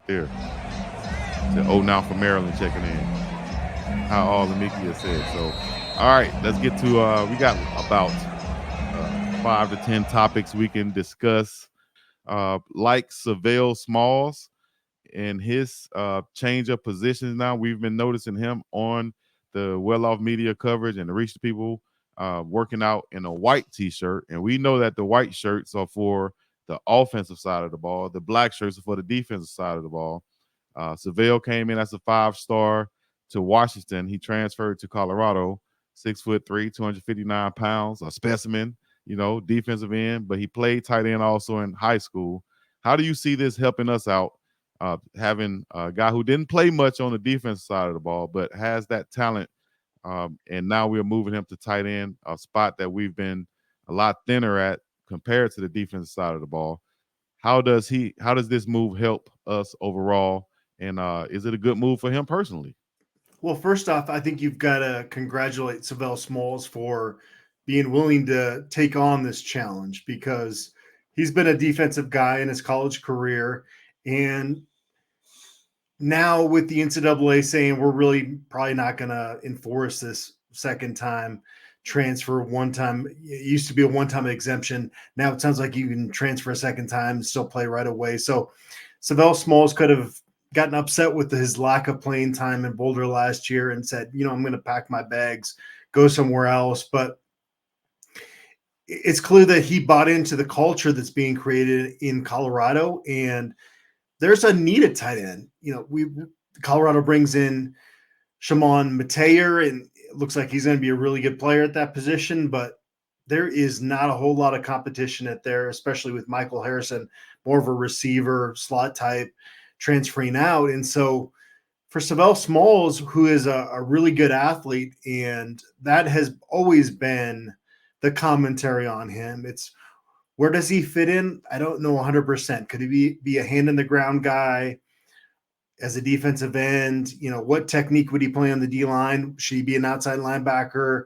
there. Said, oh, now from Maryland checking in. How all the Mickey has said. So, all right, let's get to we got about 5 to 10 topics we can discuss. Like Sav'ell Smalls and his change of positions now. We've been noticing him on the Well Off Media coverage and the Reach the People working out in a white t-shirt. And we know that the white shirts are for the offensive side of the ball. The black shirts are for the defensive side of the ball. Sav'ell came in as a 5-star to Washington. He transferred to Colorado, 6'3", 259 pounds, a specimen, defensive end, but he played tight end also in high school. How do you see this helping us out? Having a guy who didn't play much on the defensive side of the ball, but has that talent. And now we're moving him to tight end, a spot that we've been a lot thinner at compared to the defensive side of the ball. How does this move help us overall? And is it a good move for him personally? Well, first off, I think you've got to congratulate Sav'ell Smalls for being willing to take on this challenge because he's been a defensive guy in his college career. And now with the NCAA saying we're really probably not going to enforce this second time transfer, one time, it used to be a one time exemption. Now it sounds like you can transfer a second time and still play right away. So Sav'ell Smalls could have gotten upset with his lack of playing time in Boulder last year and said, I'm going to pack my bags, go somewhere else. But it's clear that he bought into the culture that's being created in Colorado, and there's a need at tight end. Colorado brings in Shimon Mateer, and it looks like he's going to be a really good player at that position, but there is not a whole lot of competition at there, especially with Michael Harrison, more of a receiver, slot type, transferring out. And so for Sav'ell Smalls, who is a really good athlete, and that has always been the commentary on him, it's where does he fit in? I don't know 100%. Could he be a hand in the ground guy as a defensive end? What technique would he play on the D line? Should he be an outside linebacker?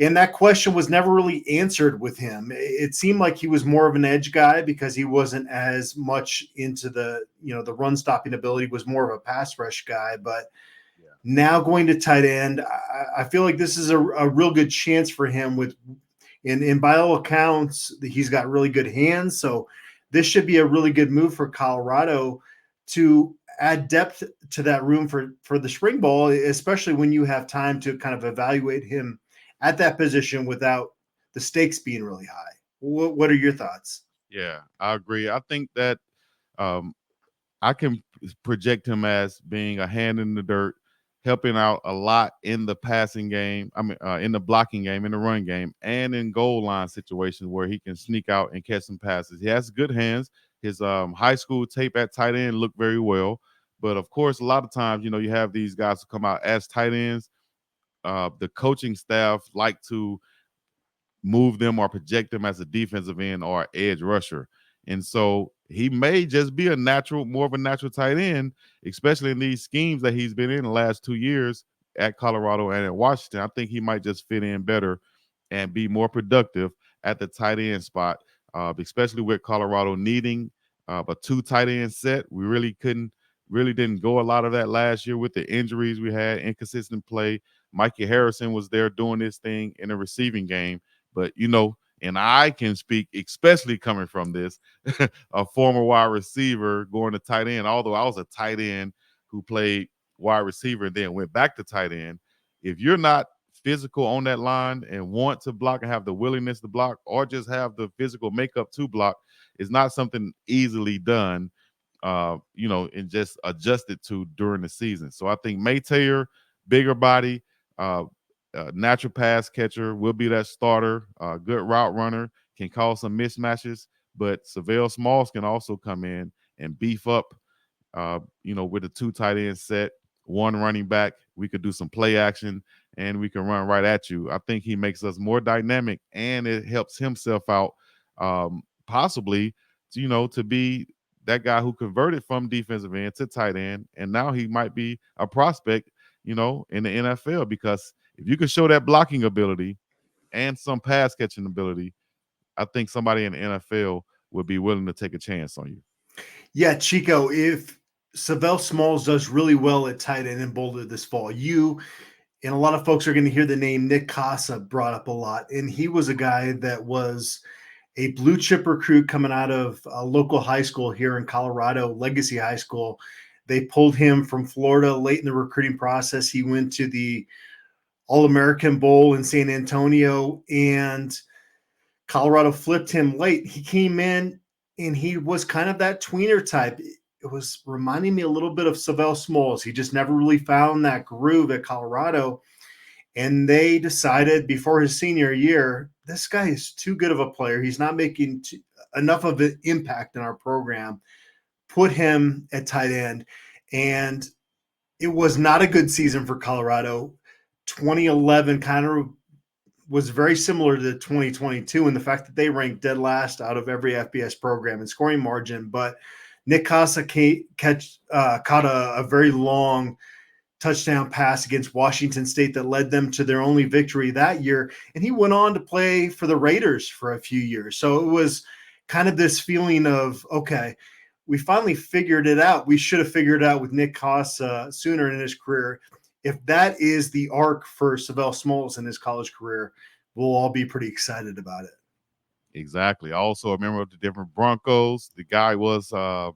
And that question was never really answered with him. It seemed like he was more of an edge guy because he wasn't as much into the run stopping ability, was more of a pass rush guy. But now going to tight end, I feel like this is a real good chance for him and by all accounts, he's got really good hands. So this should be a really good move for Colorado to add depth to that room for the spring ball, especially when you have time to kind of evaluate him at that position without the stakes being really high. What are your thoughts? Yeah, I agree. I think that um, I can project him as being a hand in the dirt, helping out a lot in the passing game. I mean, in the blocking game, in the run game, and in goal line situations where he can sneak out and catch some passes. He has good hands. His high school tape at tight end looked very well. But of course, a lot of times, you have these guys who come out as tight ends. The coaching staff like to move them or project them as a defensive end or edge rusher. And so he may just be more of a natural tight end, especially in these schemes that he's been in the last 2 years at Colorado and at Washington. I think he might just fit in better and be more productive at the tight end spot, especially with Colorado needing a 2 tight end set. We really didn't go a lot of that last year with the injuries we had, inconsistent play. Mikey Harrison was there doing this thing in the receiving game. But, and I can speak, especially coming from this, a former wide receiver going to tight end, although I was a tight end who played wide receiver and then went back to tight end. If you're not physical on that line and want to block and have the willingness to block or just have the physical makeup to block, it's not something easily done, and just adjusted to during the season. So I think Maytayer, bigger body, natural pass catcher, will be that starter, good route runner, can cause some mismatches. But Sav'ell Smalls can also come in and beef up, with a 2 tight end set, 1 running back. We could do some play action and we can run right at you. I think he makes us more dynamic and it helps himself out, possibly, to be that guy who converted from defensive end to tight end. And now he might be a prospect, in the NFL, because if you can show that blocking ability and some pass catching ability, I think somebody in the NFL would be willing to take a chance on you. Yeah, Chico, if Sav'ell Smalls does really well at tight end in Boulder this fall, you and a lot of folks are going to hear the name Nick Casa brought up a lot. And he was a guy that was a blue chip recruit coming out of a local high school here in Colorado, Legacy High School. They pulled him from Florida late in the recruiting process. He went to the All-American Bowl in San Antonio, and Colorado flipped him late. He came in, and he was kind of that tweener type. It was reminding me a little bit of Sav'ell Smalls. He just never really found that groove at Colorado. And they decided before his senior year, this guy is too good of a player. He's not making enough of an impact in our program. Put him at tight end. And it was not a good season for Colorado. 2011 kind of was very similar to 2022 in the fact that they ranked dead last out of every FBS program in scoring margin. But Nick Casa caught a very long touchdown pass against Washington State that led them to their only victory that year. And he went on to play for the Raiders for a few years. So it was kind of this feeling of, okay, we finally figured it out. We should have figured it out with Nick Casa sooner in his career. If that is the arc for Sav'ell Smalls in his college career, we'll all be pretty excited about it. Exactly. Also, a member of the different Broncos. The guy was I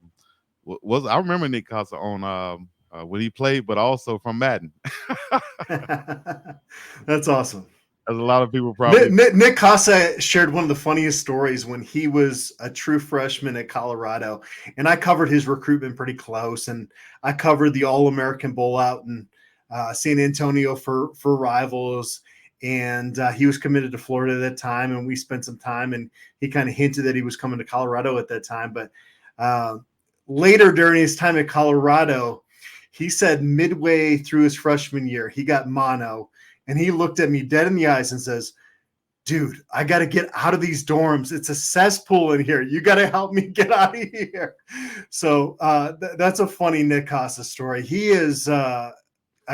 remember Nick Casa on when he played, but also from Madden. That's awesome. As a lot of people probably. Nick Casa shared one of the funniest stories when he was a true freshman at Colorado, and I covered his recruitment pretty close, and I covered the All-American Bowl out in San Antonio for Rivals, and he was committed to Florida at that time, and we spent some time, and he kind of hinted that he was coming to Colorado at that time, but later during his time at Colorado, he said midway through his freshman year, he got mono, and he looked at me dead in the eyes and says, dude, I got to get out of these dorms. It's a cesspool in here. You got to help me get out of here. So that's a funny Nick Casa story. He is a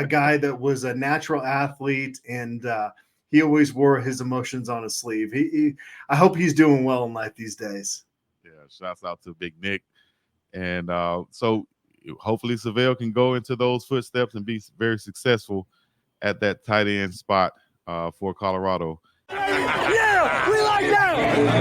guy that was a natural athlete, and he always wore his emotions on his sleeve. I hope he's doing well in life these days. Yeah, shouts out to Big Nick. And so hopefully Sav'ell can go into those footsteps and be very successful at that tight end spot for Colorado. Yeah, we like that.